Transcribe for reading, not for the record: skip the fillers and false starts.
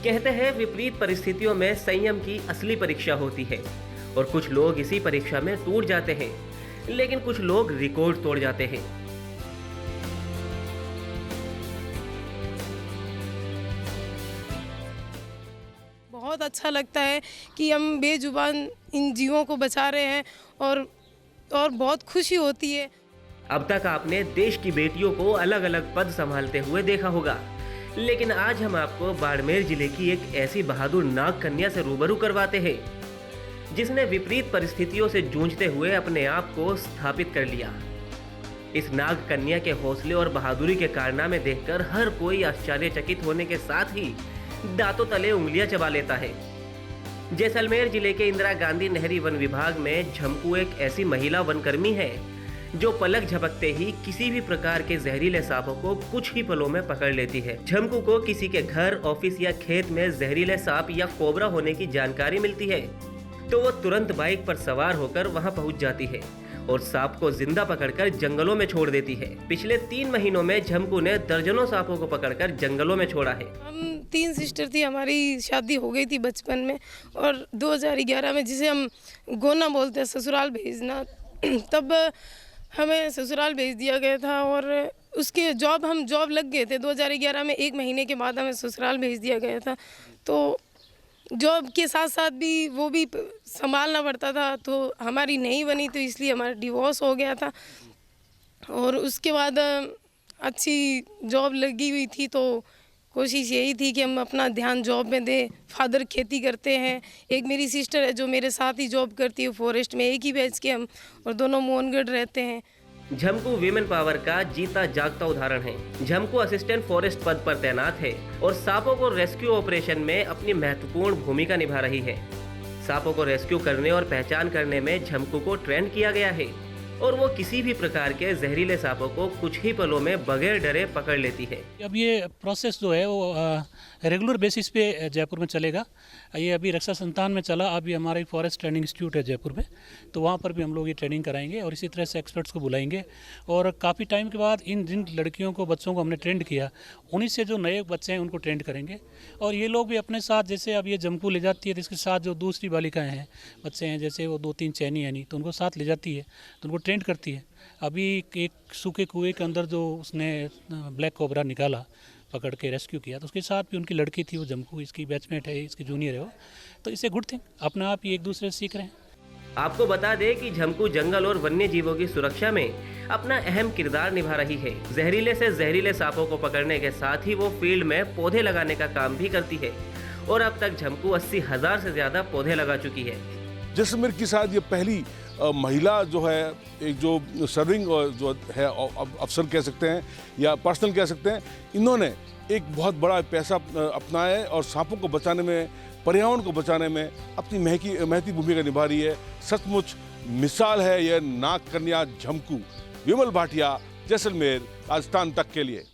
कहते हैं विपरीत परिस्थितियों में संयम की असली परीक्षा होती है और कुछ लोग इसी परीक्षा में टूट जाते हैं, लेकिन कुछ लोग रिकॉर्ड तोड़ जाते हैं। बहुत अच्छा लगता है कि हम बेजुबान इन जीवों को बचा रहे हैं और बहुत खुशी होती है। अब तक आपने देश की बेटियों को अलग अलग पद संभालते हुए देखा होगा, लेकिन आज हम आपको बाड़मेर जिले की एक ऐसी बहादुर नाग कन्या से रूबरू करवाते हैं जिसने विपरीत परिस्थितियों से जूझते हुए अपने आप को स्थापित कर लिया। इस नाग कन्या के हौसले और बहादुरी के कारनामे देखकर हर कोई आश्चर्यचकित होने के साथ ही दांतों तले उंगलियां चबा लेता है। जैसलमेर जिले के इंदिरा गांधी नहरी वन विभाग में झमकू एक ऐसी महिला वनकर्मी है जो पलक झपकते ही किसी भी प्रकार के जहरीले सांपों को कुछ ही पलों में पकड़ लेती है। झमकू को किसी के घर, ऑफिस या खेत में जहरीले सांप या कोबरा होने की जानकारी मिलती है तो वो तुरंत बाइक पर सवार होकर वहां पहुंच जाती है और सांप को जिंदा पकड़कर जंगलों में छोड़ देती है। पिछले 3 महीनों में झमकू ने दर्जनों सांपों को पकड़कर जंगलों में छोड़ा है। हम 3 सिस्टर थी, हमारी शादी हो गई थी बचपन में और 2011 में, जिसे हम गोना बोलते हैं, ससुराल भेजना, तब हमें ससुराल भेज दिया गया था और उसके हम जॉब लग गए थे 2011 में। 1 महीने के बाद हमें ससुराल भेज दिया गया था, तो जॉब के साथ साथ भी वो भी संभालना पड़ता था, तो हमारी नहीं बनी, तो इसलिए हमारा डिवोर्स हो गया था। और उसके बाद अच्छी जॉब लगी हुई थी, तो कोशिश यही थी कि हम अपना ध्यान जॉब में दें। फादर खेती करते हैं, एक मेरी सिस्टर है जो मेरे साथ ही जॉब करती है फॉरेस्ट में, एक ही बैच के हम, और दोनों मोहनगढ़ रहते हैं। झमकू वीमेन पावर का जीता जागता उदाहरण है। झमकू असिस्टेंट फॉरेस्ट पद पर तैनात है और सांपों को रेस्क्यू ऑपरेशन में अपनी महत्वपूर्ण भूमिका निभा रही है। सांपों को रेस्क्यू करने और पहचान करने में झमकू को ट्रेन किया गया है और वो किसी भी प्रकार के जहरीले सांपों को कुछ ही पलों में बगैर डरे पकड़ लेती है। अब ये प्रोसेस जो है वो रेगुलर बेसिस पे जयपुर में चलेगा। ये अभी रक्षा संस्थान में चला, अभी हमारा फॉरेस्ट ट्रेनिंग इंस्टीट्यूट है जयपुर में, तो वहाँ पर भी हम लोग ये ट्रेनिंग कराएंगे और इसी तरह से एक्सपर्ट्स को बुलाएंगे। और काफ़ी टाइम के बाद जिन लड़कियों को, बच्चों को हमने ट्रेंड किया, उन्हीं से जो नए बच्चे हैं उनको ट्रेंड करेंगे। और ये लोग भी अपने साथ, जैसे अब ये झमकू ले जाती है तो इसके साथ जो दूसरी बालिकाएँ हैं, बच्चे हैं, जैसे वो 2-3 चैनी यानी, तो उनको साथ ले जाती है, तो उनको ट्रेंड करती है। अभी एक सूखे कुएं के अंदर जो उसने ब्लैक कोबरा निकाला, पकड़ के रेस्क्यू किया, तो उसके साथ भी उनकी लड़की थी, वो झमकू इसकी बैचमेट है, इसकी जूनियर है वो, तो इससे गुड थिंग, अपने आप ही एक दूसरे से सीख रहे हैं। आपको बता दें कि झमकू जंगल और वन्य जीवों की सुरक्षा में अपना अहम किरदार निभा रही है। जहरीले से जहरीले सांपों को पकड़ने के साथ ही वो फील्ड में पौधे लगाने का काम भी करती है और अब तक झमकू 80,000 से ज्यादा पौधे लगा चुकी है। जैसलमेर की शायद ये पहली महिला जो है, एक जो सर्विंग जो है अफसर कह सकते हैं या पर्सनल कह सकते हैं, इन्होंने एक बहुत बड़ा पैसा अपनाया है और सांपों को बचाने में, पर्यावरण को बचाने में अपनी महती भूमिका निभा रही है। सचमुच मिसाल है यह नाग कन्या झमकू। विमल भाटिया, जैसलमेर, राजस्थान तक के लिए।